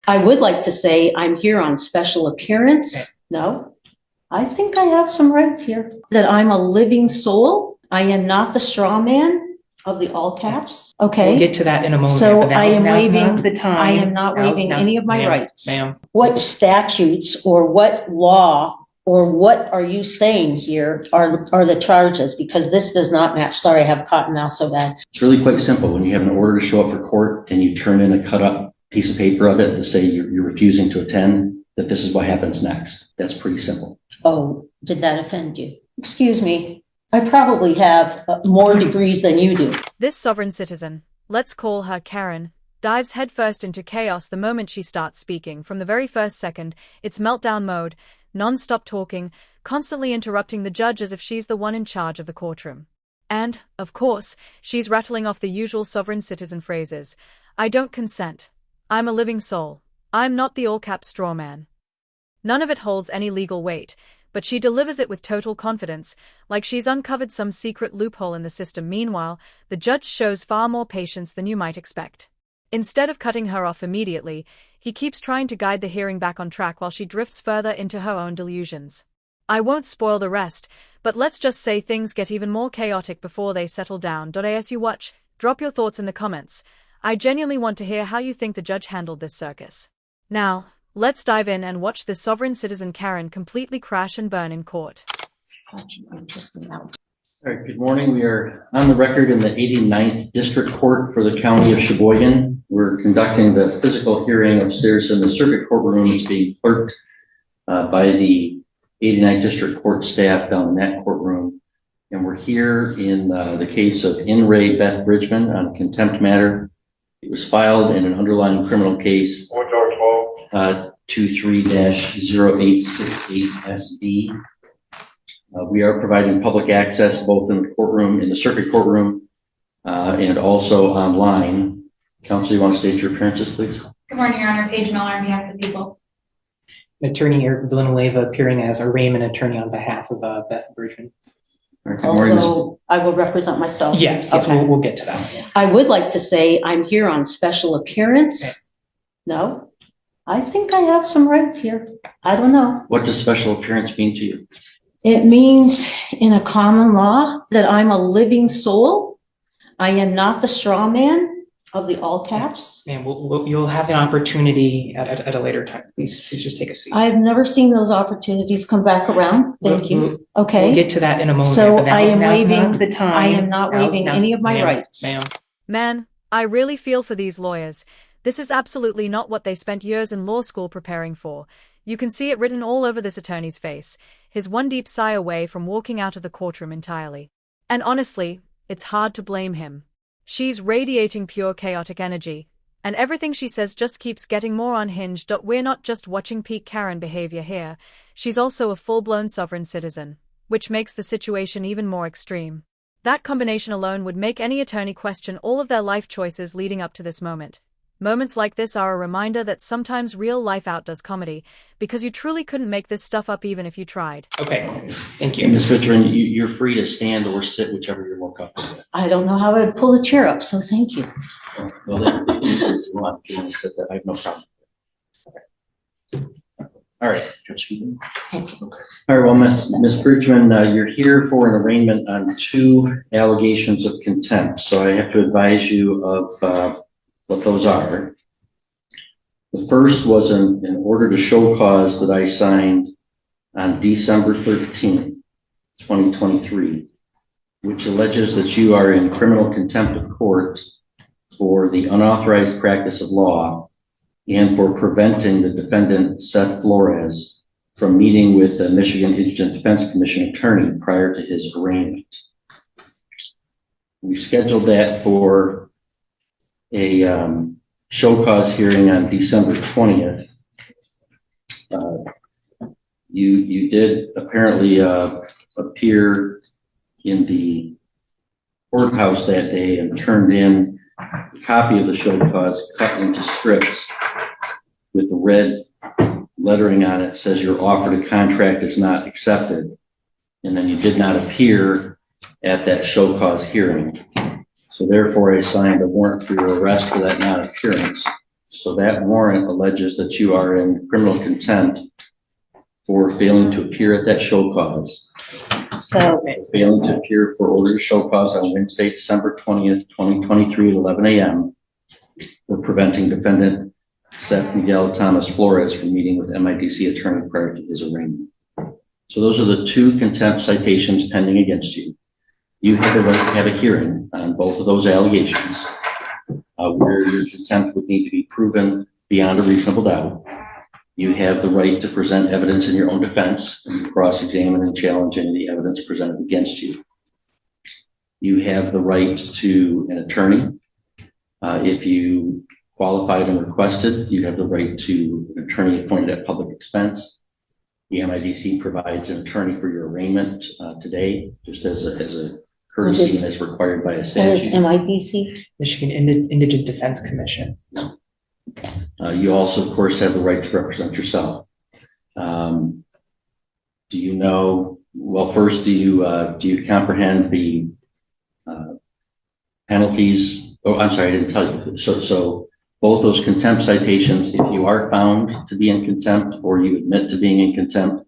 I would like to say I'm here on special appearance. No, I think I have some rights here. That I'm a living soul. I am not the straw man of the all caps. Okay. We'll get to that in a moment. So I am waiving waiving, I am not waiving any of my rights. Ma'am. What statutes or what law or what are you saying here are the charges? Because this does not match. Sorry, I have cotton mouth so bad. It's really quite simple. When you have an order to show up for court and you turn in a cut up piece of paper of it to say you're refusing to attend, that this is what happens next. That's pretty simple. Oh, did that offend you? Excuse me. I probably have more degrees than you do. This sovereign citizen, let's call her Karen, dives headfirst into chaos the moment she starts speaking. From the very first second, it's meltdown mode, non-stop talking, constantly interrupting the judge as if she's the one in charge of the courtroom. And, of course, she's rattling off the usual sovereign citizen phrases. I don't consent. I'm a living soul. I'm not the all-cap straw man. None of it holds any legal weight, but she delivers it with total confidence, like she's uncovered some secret loophole in the system. Meanwhile, the judge shows far more patience than you might expect. Instead of cutting her off immediately, he keeps trying to guide the hearing back on track while she drifts further into her own delusions. I won't spoil the rest, but let's just say things get even more chaotic before they settle down. As you watch, drop your thoughts in the comments. I genuinely want to hear how you think the judge handled this circus. Now, let's dive in and watch this sovereign citizen Karen completely crash and burn in court. Such an interesting out. All right, good morning. We are on the record in the 89th District Court for the County of Sheboygan. We're conducting the physical hearing upstairs in the circuit courtroom. It's being clerked by the 89th District Court staff down in that courtroom. And we're here in the case of In re Beth Bridgman on contempt matter. It was filed in an underlying criminal case 23-0868SD. We are providing public access both in the courtroom, in the circuit courtroom, and also online. Counsel, you want to state your appearances, please? Good morning, Your Honor. Paige Miller on behalf of the people. Attorney Eric Villanueva appearing as arraignment attorney on behalf of Beth Bridgman. Right, good morning, Also, I will represent myself. Yes, Okay. we'll get to that. I would like to say I'm here on special appearance. Okay. No, I think I have some rights here. I don't know. What does special appearance mean to you? It means in a common law that I'm a living soul. I am not the straw man of the all caps. And you'll have an opportunity at a later time. Please just take a seat. I've never seen those opportunities come back around. Thank you. Okay. We'll get to that in a moment. So but I am waiving the time. I am not waiving any of my rights. Ma'am. Man, I really feel for these lawyers. This is absolutely not what they spent years in law school preparing for. You can see it written all over this attorney's face, his one deep sigh away from walking out of the courtroom entirely. And honestly, it's hard to blame him. She's radiating pure chaotic energy, and everything she says just keeps getting more unhinged. We're not just watching peak Karen behavior here, she's also a full-blown sovereign citizen, which makes the situation even more extreme. That combination alone would make any attorney question all of their life choices leading up to this moment. Moments like this are a reminder that sometimes real life outdoes comedy, because you truly couldn't make this stuff up even if you tried. Okay, thank you. Ms. Bridgman, you're free to stand or sit, whichever you're more comfortable with. I don't know how I'd pull the chair up, so thank you. Well, if you want to sit there, I have no problem. Okay. All right. Thank you. All right, well, Ms. Bridgman, you're here for an arraignment on 2 allegations of contempt, so I have to advise you of what those are. The first was an order to show cause that I signed on December 13th, 2023, which alleges that you are in criminal contempt of court for the unauthorized practice of law and for preventing the defendant, Seth Flores, from meeting with the Michigan Indigent Defense Commission attorney prior to his arraignment. We scheduled that for a show cause hearing on December 20th. You did apparently appear in the courthouse that day and turned in a copy of the show cause cut into strips with the red lettering on it. Says your offer to contract is not accepted, and then you did not appear at that show cause hearing. So therefore, I signed a warrant for your arrest for that non-appearance. So that warrant alleges that you are in criminal contempt for failing to appear at that show cause. So, Failing to appear for order to show cause on Wednesday, December 20th, 2023 at 11 a.m. for preventing defendant Seth Miguel Thomas Flores from meeting with MIDC attorney prior to his arraignment. So those are the two contempt citations pending against you. You have the right to have a hearing on both of those allegations, where your contempt would need to be proven beyond a reasonable doubt. You have the right to present evidence in your own defense and cross-examine and challenge any of the evidence presented against you. You have the right to an attorney. If you qualified and requested, you have the right to an attorney appointed at public expense. The MIDC provides an attorney for your arraignment today, just as a courtesy and as required by a what is statute. MIDC? Michigan Indigent Defense Commission. You also, of course, have the right to represent yourself. Do you know? Well, first, do you comprehend the penalties? Oh, I'm sorry, I didn't tell you. So both those contempt citations, if you are found to be in contempt or you admit to being in contempt,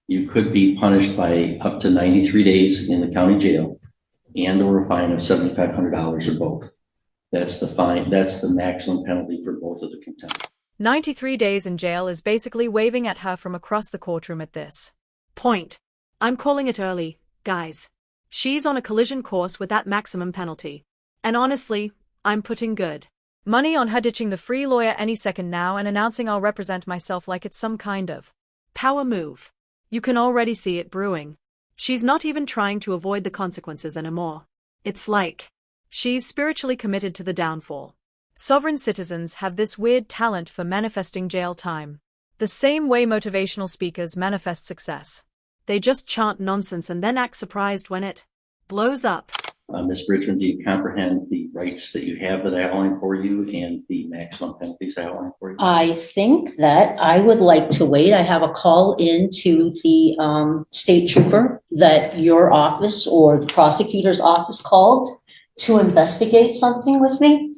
you could be punished by up to 93 days in the county jail and or a fine of $7,500 or both. That's the fine. That's the maximum penalty for both of the contempt. 93 days in jail is basically waving at her from across the courtroom at this point. I'm calling it early, guys. She's on a collision course with that maximum penalty. And honestly, I'm putting good money on her ditching the free lawyer any second now and announcing I'll represent myself like it's some kind of power move. You can already see it brewing. She's not even trying to avoid the consequences anymore. It's like she's spiritually committed to the downfall. Sovereign citizens have this weird talent for manifesting jail time. The same way motivational speakers manifest success. They just chant nonsense and then act surprised when it blows up. Ms. Bridgman, do you comprehend the rights that you have that I outlined for you and the maximum penalties I outlined for you? I think that I would like to wait. I have a call in to the state trooper that your office or the prosecutor's office called to investigate something with me.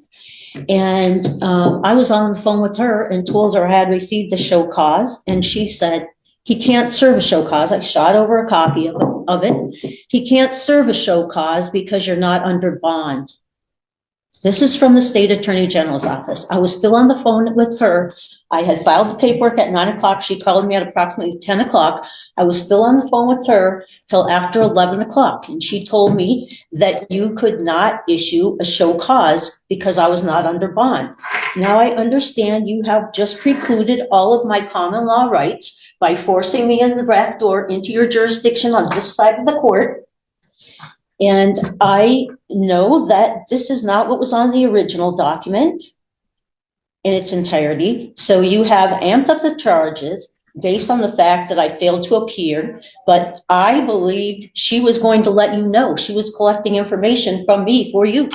And I was on the phone with her and told her I had received the show cause. And she said, he can't serve a show cause. I shot over a copy of it. He can't serve a show cause because you're not under bond. This is from the state attorney general's office. I was still on the phone with her. I had filed the paperwork at 9 o'clock. She called me at approximately 10 o'clock. I was still on the phone with her till after 11 o'clock. And she told me that you could not issue a show cause because I was not under bond. Now I understand you have just precluded all of my common law rights by forcing me in the back door into your jurisdiction on this side of the court. And I know that this is not what was on the original document in its entirety. So you have amped up the charges based on the fact that I failed to appear, but I believed she was going to let you know. She was collecting information from me for you.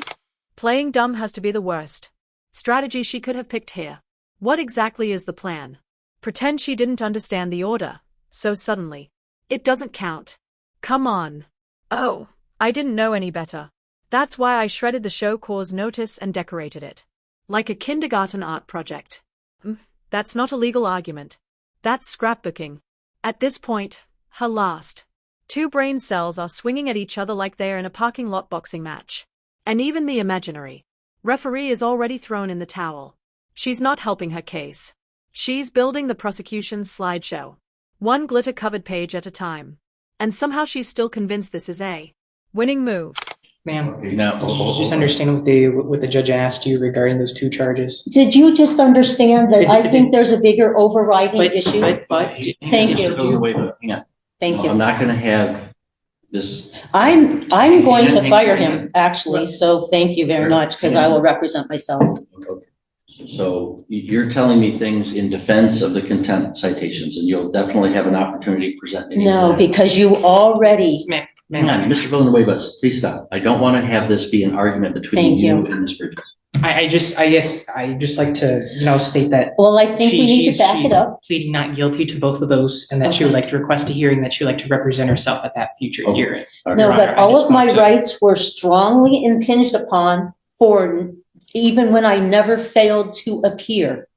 Playing dumb has to be the worst strategy she could have picked here. What exactly is the plan? Pretend she didn't understand the order, so suddenly. It doesn't count. Come on. Oh, I didn't know any better. That's why I shredded the show cause notice and decorated it. Like a kindergarten art project. That's not a legal argument. That's scrapbooking. At this point, her last two brain cells are swinging at each other like they're in a parking lot boxing match. And even the imaginary referee is already thrown in the towel. She's not helping her case. She's building the prosecution's slideshow. One glitter-covered page at a time. And somehow she's still convinced this is a winning move. Ma'am, Okay, now, did you just understand what the judge asked you regarding those two charges? Did you just understand that I think there's a bigger overriding issue? Thank you. Hang on. Thank I'm you. not going to have this. I'm going to fire him, actually, so thank you very much, because I will represent myself. Okay. So you're telling me things in defense of the contempt citations, and you'll definitely have an opportunity to present any of No, that. because you already, Hang on, Mr. Villanueva, please stop. I don't want to have this be an argument between Thank you. and Ms. Bridges. I guess I just like to state that well, I think we need to back it she's up. pleading not guilty to both of those, and that she would Okay. like to request a hearing, that she would like to represent herself at that future Okay. hearing. All right. No, Your but Honor, I all just of my want to- rights were strongly impinged upon for even when I never failed to appear.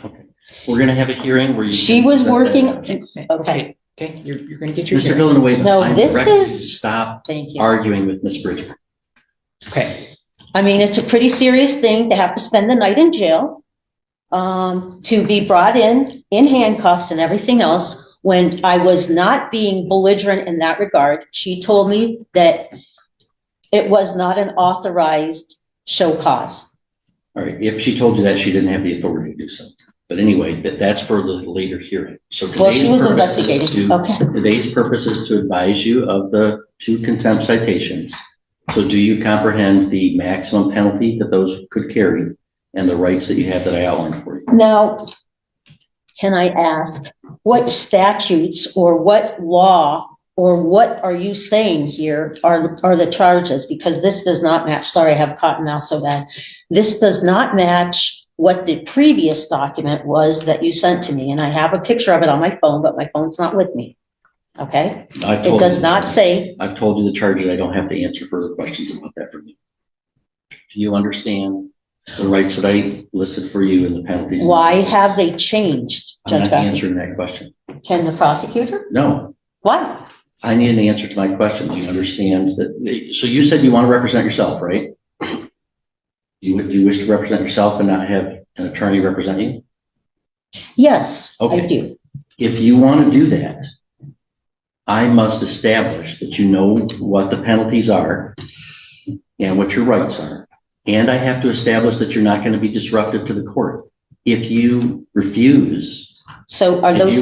Okay. We're gonna have a hearing where you. She was working, okay, Okay, you're gonna get your Mr. hearing. Villanueva, No, I'm this directing you to is- stop thank you. arguing with Ms. Bridgman. Okay, I mean, it's a pretty serious thing to have to spend the night in jail, to be brought in handcuffs and everything else. When I was not being belligerent in that regard, she told me that it was not an authorized show cause. All right, if she told you that, she didn't have the authority to do so. But anyway, that's for the later hearing. So Well, she was today's purpose is investigating, to- okay. Today's purpose is to advise you of the 2 contempt citations. So do you comprehend the maximum penalty that those could carry and the rights that you have that I outlined for you? Now, can I ask, what statutes or what law or what are you saying here are the charges? Because this does not match, sorry, I have cotton mouth so bad. This does not match what the previous document was that you sent to me. And I have a picture of it on my phone, but my phone's not with me. Okay? I've It told does you- not say, I've told you the charges. I don't have to answer further questions about that from you. Do you understand the rights that I listed for you and the penalties? why have they changed, I'm Judge not Gaffney? answering that question. Can the prosecutor? No, Why? I need an answer to my question. Do you understand that? So you said you want to represent yourself, right? Do you wish to represent yourself and not have an attorney represent you? Yes, I Okay. do. If you want to do that, I must establish that you know what the penalties are and what your rights are. And I have to establish that you're not going to be disruptive to the court. If you refuse, So are those,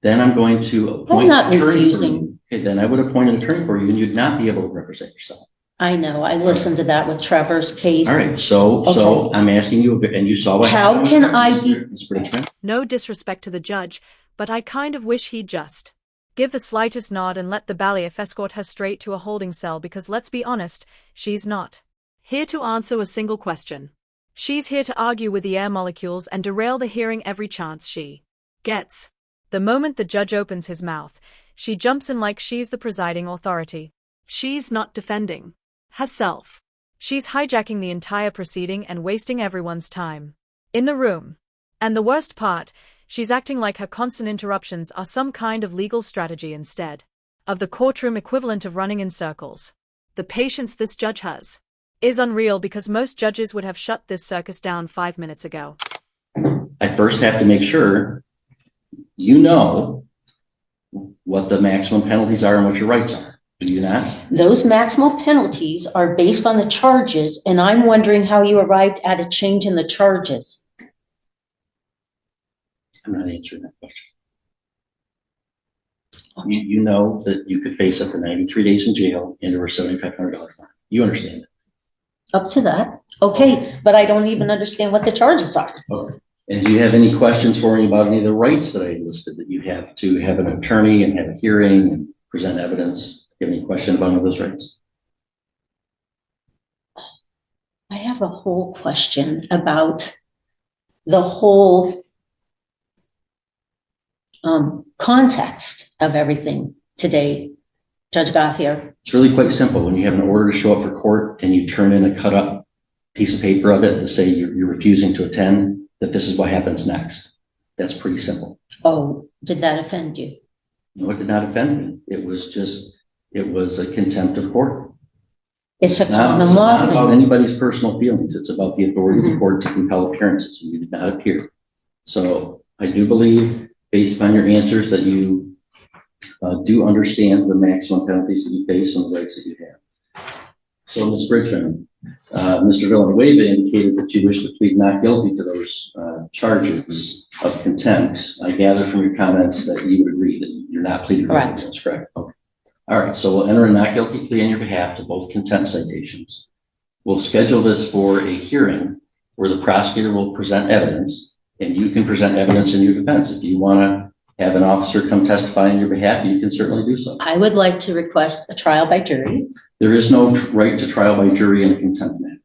then I'm going to appoint I'm not an attorney for you. refusing. Okay, then I would appoint an attorney for you and you'd not be able to represent yourself. I know, I listened to that with Trevor's case. All right, so I'm asking you, and you saw what How happened. can I Ms. Bridgman? No disrespect to the judge, but I kind of wish he'd just give the slightest nod and let the bailiff escort her straight to a holding cell because let's be honest, she's not here to answer a single question. She's here to argue with the air molecules and derail the hearing every chance she gets. The moment the judge opens his mouth, she jumps in like she's the presiding authority. She's not defending herself. She's hijacking the entire proceeding and wasting everyone's time in the room. And the worst part, she's acting like her constant interruptions are some kind of legal strategy instead of the courtroom equivalent of running in circles. The patience this judge has is unreal because most judges would have shut this circus down 5 minutes ago. I first have to make sure you know what the maximum penalties are and what your rights are. Do you not? Those maximal penalties are based on the charges, and I'm wondering how you arrived at a change in the charges. I'm not answering that question. You know that you could face up to 93 days in jail and over $7,500 fine. You understand it. Up to that. Okay, but I don't even understand what the charges are. Okay. And do you have any questions for me about any of the rights that I listed, that you have to have an attorney and have a hearing and present evidence? Do you have any question about any of those rights? I have a whole question about the whole context of everything today, Judge Gaffier. It's really quite simple. When you have an order to show up for court and you turn in a cut up piece of paper of it to say you're refusing to attend, that this is what happens next. That's pretty simple. Oh, did that offend you? No, it did not offend me. It was a contempt of court. It's a It's not common law about thing. anybody's personal feelings. It's about the authority of the court to compel appearances. You did not appear. So I do believe, based upon your answers, that you do understand the maximum penalties that you face and the rights that you have. So, Ms. Bridgman, Mr. Villanueva indicated that you wish to plead not guilty to those charges of contempt. I gather from your comments that you would agree that you're not pleading guilty to those, correct? Okay. All right, so we'll enter a not guilty plea on your behalf to both contempt citations. We'll schedule this for a hearing where the prosecutor will present evidence, and you can present evidence in your defense. If you want to have an officer come testify on your behalf, you can certainly do so. I would like to request a trial by jury. There is no right to trial by jury in a contempt matter.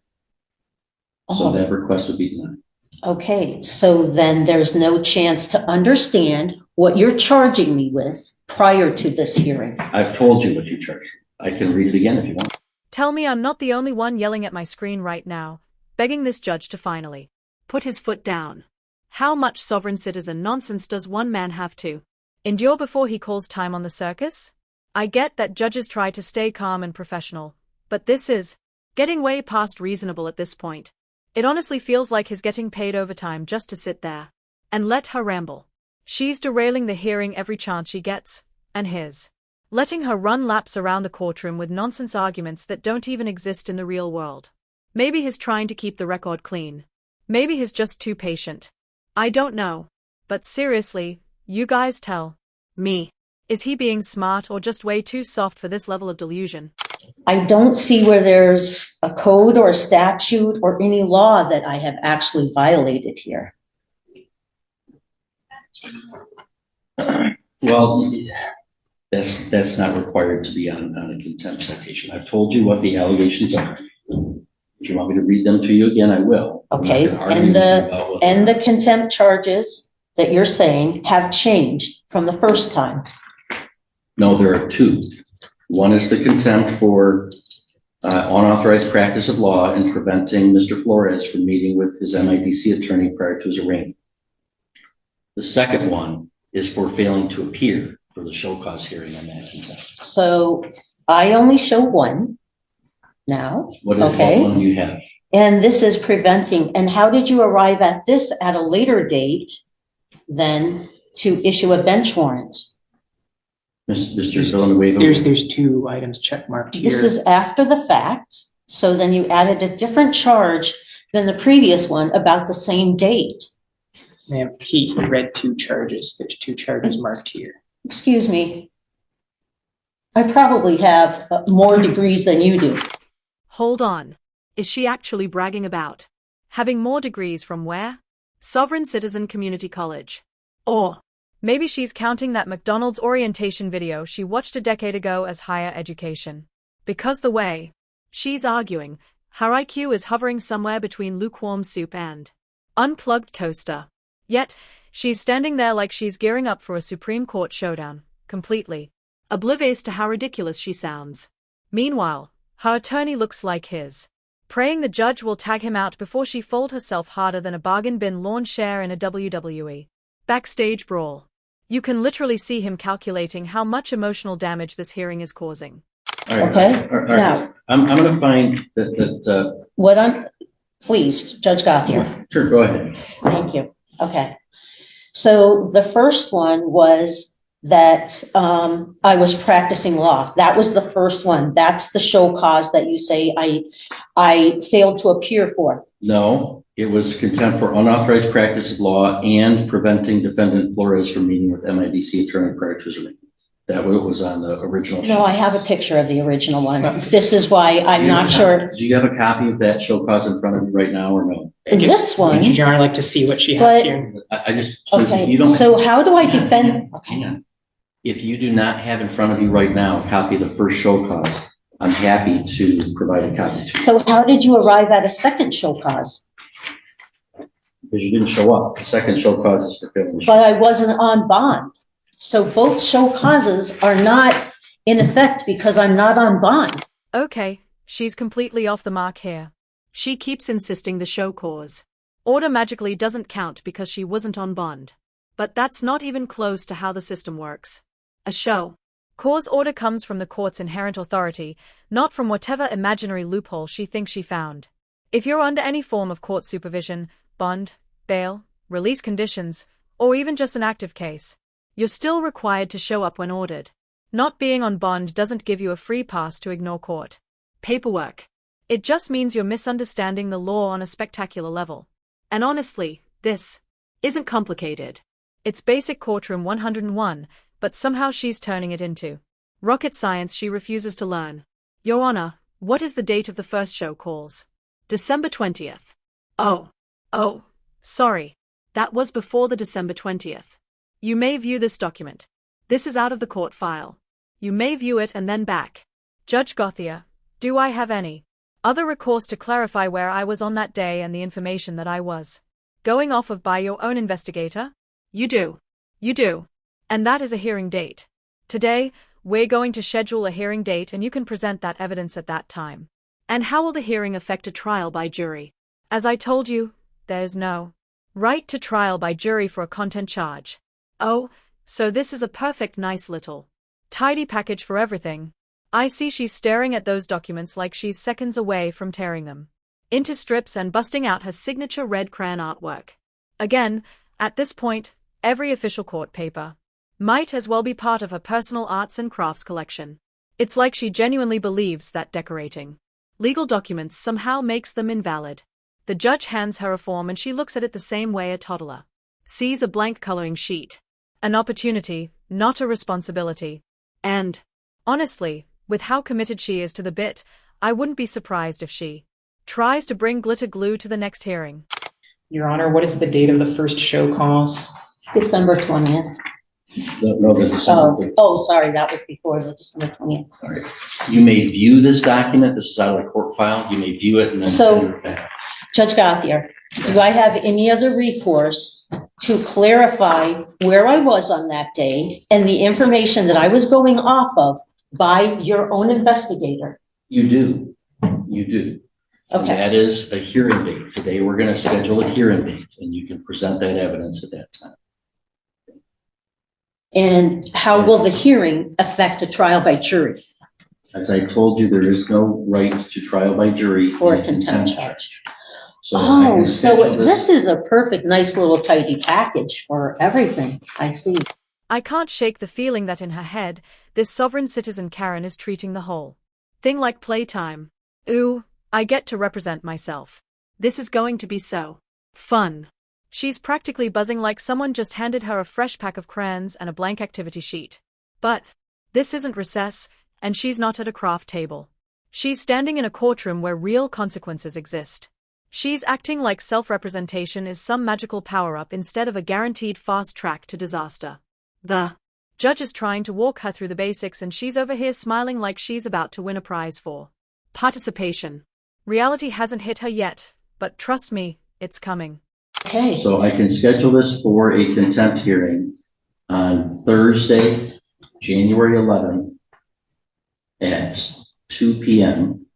So Oh. that request would be denied. Okay, so then there's no chance to understand what you're charging me with prior to this hearing. I've told you what you charged. I can read it again if you want. Tell me I'm not the only one yelling at my screen right now. begging this judge to finally put his foot down. How much sovereign citizen nonsense does one man have to endure before he calls time on the circus? I get that judges try to stay calm and professional, but this is getting way past reasonable at this point. It honestly feels like he's getting paid overtime just to sit there and let her ramble. She's derailing the hearing every chance she gets, and his letting her run laps around the courtroom with nonsense arguments that don't even exist in the real world. Maybe he's trying to keep the record clean. Maybe he's just too patient. I don't know. But seriously, you guys tell me. Is he being smart or just way too soft for this level of delusion? I don't see where there's a code or a statute or any law that I have actually violated here. Well, that's not required to be on a contempt citation. I've told you what the allegations are. If you want me to read them to you again, I will. Okay, and the contempt charges that you're saying have changed from the first time. No, there are two. One is the contempt for unauthorized practice of law and preventing Mr. Flores from meeting with his MIDC attorney prior to his arraignment. The second one is for failing to appear for the show cause hearing on that contempt. So I only show one now. What Okay. one do you have? And this is preventing. And how did you arrive at this at a later date than to issue a bench warrant? Mr. Villanueva? There's two items checkmarked here. This is after the fact. So then you added a different charge than the previous one about the same date. Ma'am, he read two charges. There's two charges marked here. Excuse me. I probably have more degrees than you do. Hold on. Is she actually bragging about having more degrees from where? Sovereign Citizen Community College. Or maybe she's counting that McDonald's orientation video she watched a decade ago as higher education. Because the way she's arguing, her IQ is hovering somewhere between lukewarm soup and unplugged toaster. Yet, she's standing there like she's gearing up for a Supreme Court showdown, completely oblivious to how ridiculous she sounds. Meanwhile, her attorney looks like his, praying the judge will tag him out before she fold herself harder than a bargain bin lawn chair in a WWE backstage brawl. You can literally see him calculating how much emotional damage this hearing is causing. All right, Okay, all right. now. I'm going to find that. Please, Judge Gothier. Sure, go ahead. Thank you. Okay. So the first one was that I was practicing law. That was the first one. That's the show cause that you say I failed to appear for. No, it was contempt for unauthorized practice of law and preventing defendant Flores from meeting with MIDC attorney prior to his arraignment. That was on the original. No, I have a picture of the original one. This is why I'm not sure. Do you have a copy of that show cause in front of you right now or no? This one. Would you like to see what she has But- here? I just, so if Okay, you don't. so how do I defend? Hang on. If you do not have in front of you right now a copy of the first show cause, I'm happy to provide a copy to you. So how did you arrive at a second show cause? Because you didn't show up. The second show cause is for failing to show But I wasn't on bond. So both show causes are not in effect because I'm not on bond. Okay, she's completely off the mark here. She keeps insisting the show cause order magically doesn't count because she wasn't on bond. But that's not even close to how the system works. A show cause order comes from the court's inherent authority, not from whatever imaginary loophole she thinks she found. If you're under any form of court supervision, bond, bail, release conditions, or even just an active case, you're still required to show up when ordered. Not being on bond doesn't give you a free pass to ignore court paperwork. It just means you're misunderstanding the law on a spectacular level. And honestly, this isn't complicated. It's basic Courtroom 101, but somehow she's turning it into rocket science she refuses to learn. Your Honor, what is the date of the first show calls? December 20th. Oh, sorry. That was before the December 20th. You may view this document. This is out of the court file. You may view it and then back. Judge Gothier, do I have any other recourse to clarify where I was on that day and the information that I was going off of by your own investigator? You do. And that is a hearing date. Today, we're going to schedule a hearing date and you can present that evidence at that time. And how will the hearing affect a trial by jury? As I told you, there's no right to trial by jury for a content charge. Oh, so this is a perfect nice little tidy package for everything. I see she's staring at those documents like she's seconds away from tearing them into strips and busting out her signature red crayon artwork. Again, at this point, every official court paper might as well be part of her personal arts and crafts collection. It's like she genuinely believes that decorating legal documents somehow makes them invalid. The judge hands her a form and she looks at it the same way a toddler sees a blank coloring sheet. An opportunity, not a responsibility. And, honestly, with how committed she is to the bit, I wouldn't be surprised if she tries to bring glitter glue to the next hearing. Your Honor, what is the date of the first show cause? December 20th. No, the December. Sorry, that was before the December 20th. Sorry. You may view this document. This is out of the court file. You may view it and then send it back. Judge Gothier, do I have any other recourse to clarify where I was on that day and the information that I was going off of by your own investigator? You do. You do. Okay. That is a hearing date. Today we're going to schedule a hearing date and you can present that evidence at that time. And how will the hearing affect a trial by jury? As I told you, there is no right to trial by jury For in a contempt charge. So I can so schedule this is a perfect, nice little tidy package for everything. I see. I can't shake the feeling that in her head, this sovereign citizen Karen is treating the whole thing like playtime. Ooh, I get to represent myself. This is going to be so fun. She's practically buzzing like someone just handed her a fresh pack of crayons and a blank activity sheet. But this isn't recess, and she's not at a craft table. She's standing in a courtroom where real consequences exist. She's acting like self-representation is some magical power-up instead of a guaranteed fast track to disaster. The judge is trying to walk her through the basics and she's over here smiling like she's about to win a prize for participation. Reality hasn't hit her yet, but trust me, it's coming. Okay. So I can schedule this for a contempt hearing on Thursday, January 11th at 2 p.m.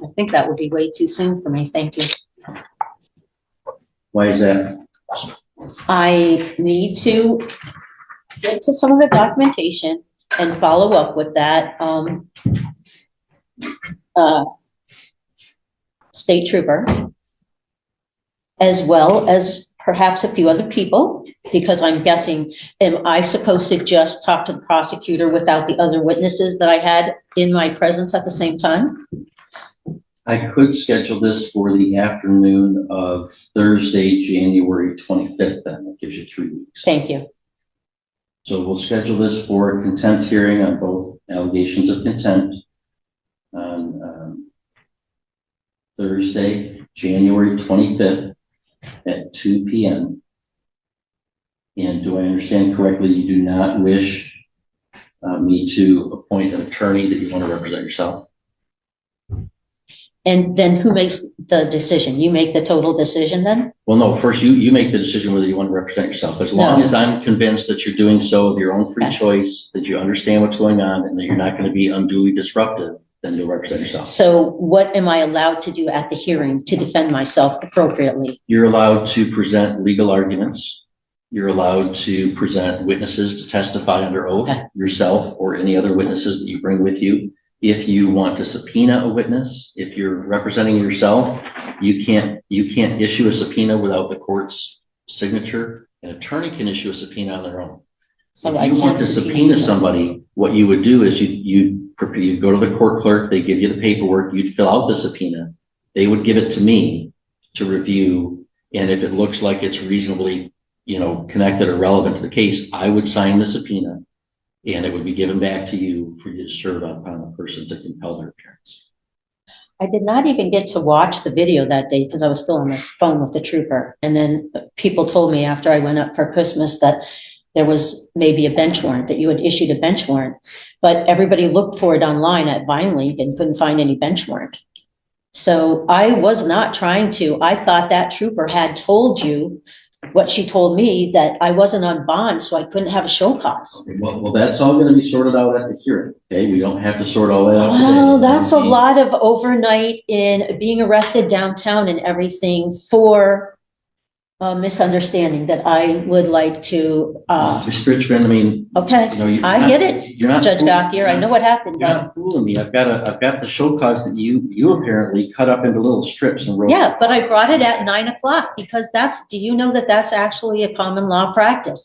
I think that would be way too soon for me. Thank you. Why is that? I need to get to some of the documentation and follow up with that state trooper, as well as perhaps a few other people, because I'm guessing, am I supposed to just talk to the prosecutor without the other witnesses that I had in my presence at the same time? I could schedule this for the afternoon of Thursday, January 25th. Then that gives you 3 weeks. Thank you. So we'll schedule this for a contempt hearing on both allegations of contempt on Thursday, January 25th at 2 p.m. And do I understand correctly, you do not wish me to appoint an attorney that you want to represent yourself? And then who makes the decision? You make the total decision then? Well, no, first you make the decision whether you want to represent yourself. As long as I'm convinced that you're doing so of your own free choice, that you understand what's going on and that you're not going to be unduly disruptive, then you'll represent yourself. So what am I allowed to do at the hearing to defend myself appropriately? You're allowed to present legal arguments. You're allowed to present witnesses to testify under oath, yourself or any other witnesses that you bring with you. If you want to subpoena a witness, if you're representing yourself, you can't issue a subpoena without the court's signature. An attorney can issue a subpoena on their own. So if you want to subpoena somebody, what you would do is you go to the court clerk, they give you the paperwork, you'd fill out the subpoena, they would give it to me to review, and if it looks like it's reasonably, connected or relevant to the case, I would sign the subpoena, and it would be given back to you for you to serve upon the person to compel their appearance. I did not even get to watch the video that day because I was still on the phone with the trooper. And then people told me after I went up for Christmas that there was maybe a bench warrant, that you had issued a bench warrant, but everybody looked for it online at VineLink and couldn't find any bench warrant. So I was not trying to. I thought that trooper had told you what she told me, that I wasn't on bond, so I couldn't have a show cause. Okay, well, that's all gonna be sorted out at the hearing, okay? We don't have to sort all that out today. Well, that's a lot of overnight in being arrested downtown and everything for a misunderstanding that I would like to, Mr. Richmond, I mean, okay, you know, you're I not- get it, You're not. Judge fooling- Gothier, I know what happened, You're but not fooling me. I've got the show cause that you apparently cut up into little strips and wrote. yeah, but I brought it at 9 o'clock because do you know that that's actually a common law practice?